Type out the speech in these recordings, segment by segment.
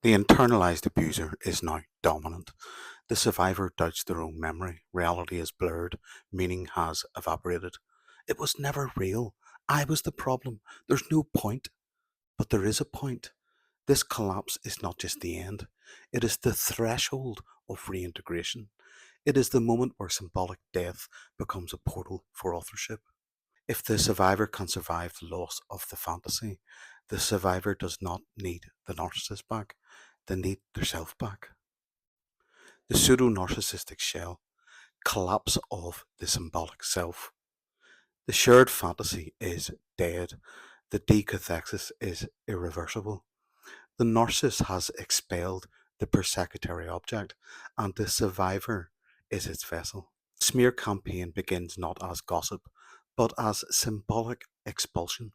The internalized abuser is now dominant. The survivor doubts their own memory. Reality is blurred. Meaning has evaporated. It was never real. I was the problem. There's no point. But there is a point. This collapse is not just the end. It is the threshold of reintegration. It is the moment where symbolic death becomes a portal for authorship. If the survivor can survive the loss of the fantasy, the survivor does not need the narcissist back. They need their self back. The pseudo narcissistic shell, collapse of the symbolic self. The shared fantasy is dead. The decathexis is irreversible. The narcissist has expelled the persecutory object, and the survivor is its vessel. The smear campaign begins not as gossip, but as symbolic expulsion.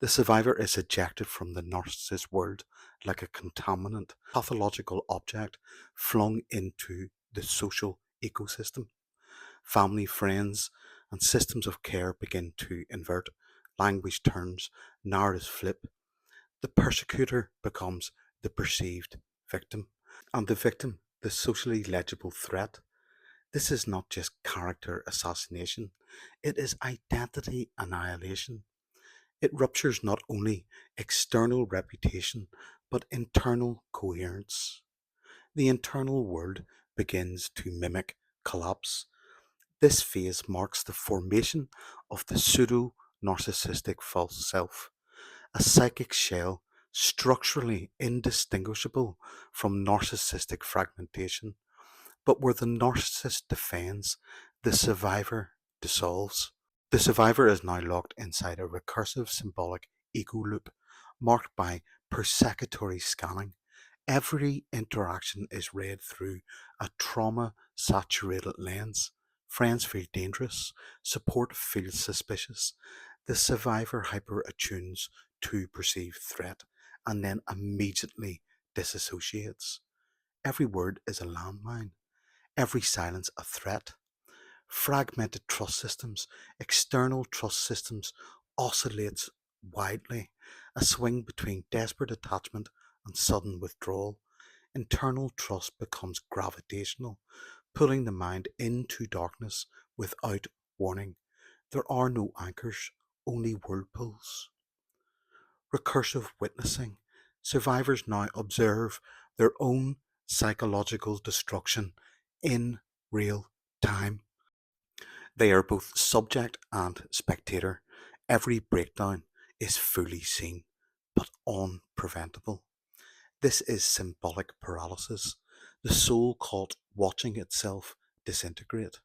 The survivor is ejected from the narcissist world like a contaminant, pathological object flung into the social ecosystem. Family, friends, and systems of care begin to invert. Language turns, narratives flip. The persecutor becomes the perceived victim, and the victim the socially legible threat. This is not just character assassination, it is identity annihilation. It ruptures not only external reputation, but internal coherence. The internal world begins to mimic collapse. This phase marks the formation of the pseudo narcissistic false self, a psychic shell structurally indistinguishable from narcissistic fragmentation, but where the narcissist defends, the survivor dissolves. The survivor is now locked inside a recursive symbolic ego loop marked by persecutory scanning. Every interaction is read through a trauma saturated lens. Friends feel dangerous, support feels suspicious. The survivor hyper attunes to perceived threat and then immediately disassociates. Every word is a landmine, every silence a threat. Fragmented trust systems, external trust systems oscillates widely, a swing between desperate attachment and sudden withdrawal. Internal trust becomes gravitational, pulling the mind into darkness without warning. There are no anchors, only whirlpools. Recursive witnessing. Survivors now observe their own psychological destruction in real time. They are both subject and spectator. Every breakdown is fully seen, but unpreventable. This is symbolic paralysis, the soul caught watching itself disintegrate.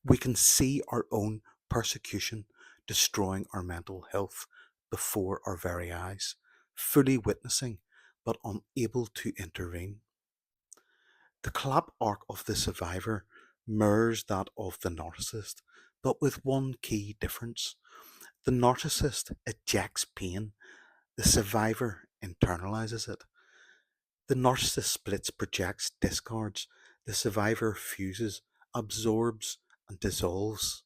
We can see our own persecution destroying our mental health before our very eyes, fully witnessing but unable to intervene. The collapse arc of the survivor mirrors that of the narcissist, but with one key difference. The narcissist ejects pain, the survivor internalizes it. The narcissist splits, projects, discards, the survivor fuses, absorbs, and dissolves.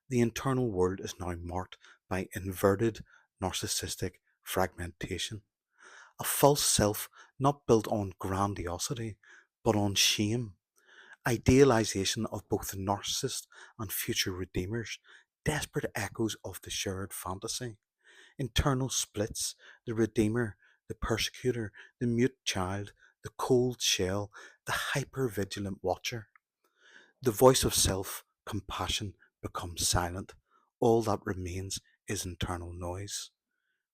The internal world is now marked by inverted narcissistic fragmentation, a false self not built on grandiosity, but on shame. Idealization of both the narcissist and future redeemers, desperate echoes of the shared fantasy, internal splits, the redeemer, the persecutor, the mute child, the cold shell, the hyper-vigilant watcher. The voice of self, compassion, becomes silent. All that remains is internal noise.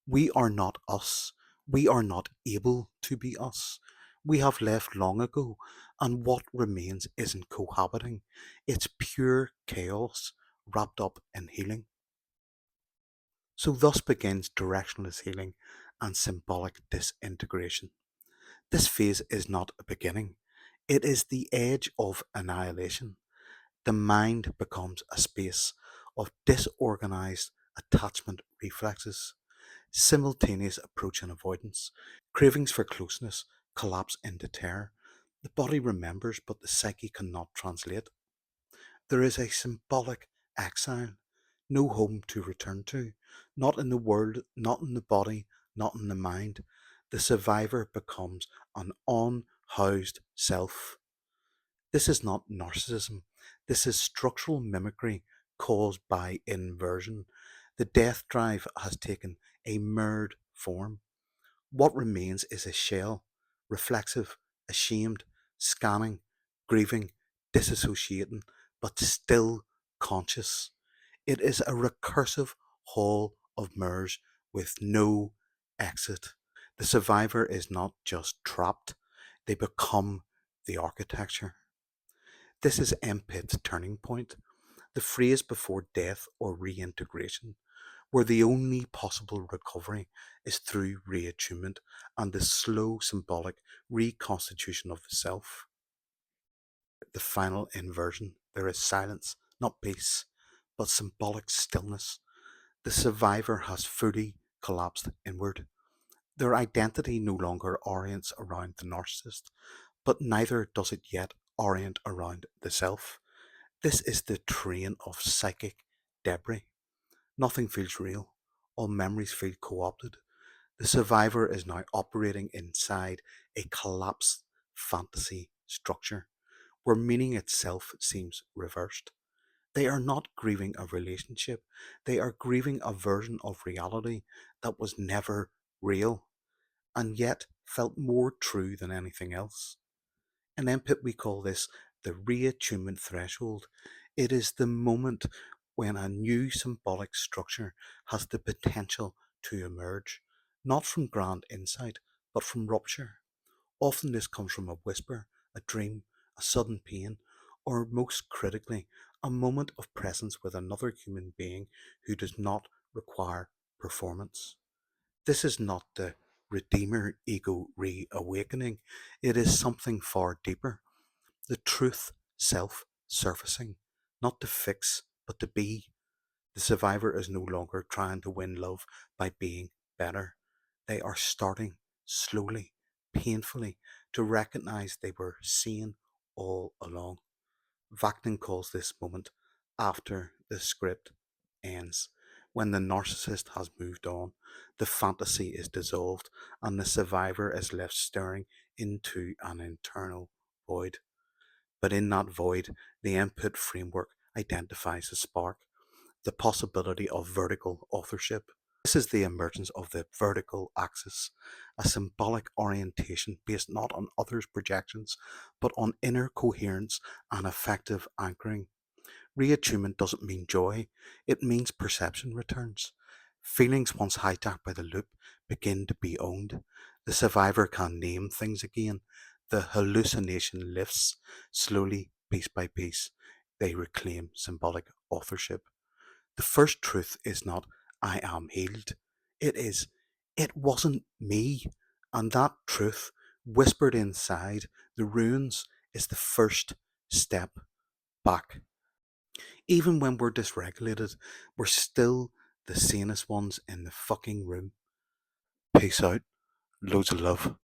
We are not us. We are not able to be us. We have left long ago, and what remains isn't cohabiting. It's pure chaos wrapped up in healing. So, thus begins directionless healing and symbolic disintegration. This phase is not a beginning, it is the edge of annihilation. The mind becomes a space of disorganized attachment reflexes, simultaneous approach and avoidance, cravings for closeness collapse into terror. The body remembers, but the psyche cannot translate. There is a symbolic exile, no home to return to, not in the world, not in the body, not in the mind. The survivor becomes an unhoused self. This is not narcissism. This is structural mimicry caused by inversion. The death drive has taken a mirrored form. What remains is a shell, reflexive, ashamed, scanning, grieving, disassociating, but still conscious. It is a recursive hall of mirrors with no exit. The survivor is not just trapped, they become the architecture. This is MPIT's turning point, the phrase before death or reintegration, where the only possible recovery is through reattunement and the slow symbolic reconstitution of the self. The final inversion, there is silence, not peace, but symbolic stillness. The survivor has fully collapsed inward. Their identity no longer orients around the narcissist, but neither does it yet orient around the self. This is the train of psychic debris. Nothing feels real. All memories feel co opted. The survivor is now operating inside a collapsed fantasy structure where meaning itself seems reversed. They are not grieving a relationship, they are grieving a version of reality that was never real and yet felt more true than anything else. In MPIT, we call this the reattunement threshold. It is the moment when a new symbolic structure has the potential to emerge, not from grand insight, but from rupture. Often this comes from a whisper, a dream, a sudden pain, or most critically, a moment of presence with another human being who does not require performance. This is not the Redeemer ego reawakening, it is something far deeper. The truth self surfacing, not to fix, but to be. The survivor is no longer trying to win love by being better. They are starting slowly, painfully, to recognize they were seen all along. Vaknin calls this moment after the script ends. When the narcissist has moved on, the fantasy is dissolved, and the survivor is left staring into an internal void. But in that void, the MPIT framework identifies a spark, the possibility of vertical authorship. This is the emergence of the vertical axis, a symbolic orientation based not on others' projections, but on inner coherence and effective anchoring. Reattunement doesn't mean joy, it means perception returns. Feelings once hijacked by the loop begin to be owned. The survivor can name things again. The hallucination lifts slowly, piece by piece. They reclaim symbolic authorship. The first truth is not, I am healed. It is, it wasn't me. And that truth, whispered inside the ruins, is the first step back. Even when we're dysregulated, we're still the sanest ones in the fucking room. Peace out. Loads of love.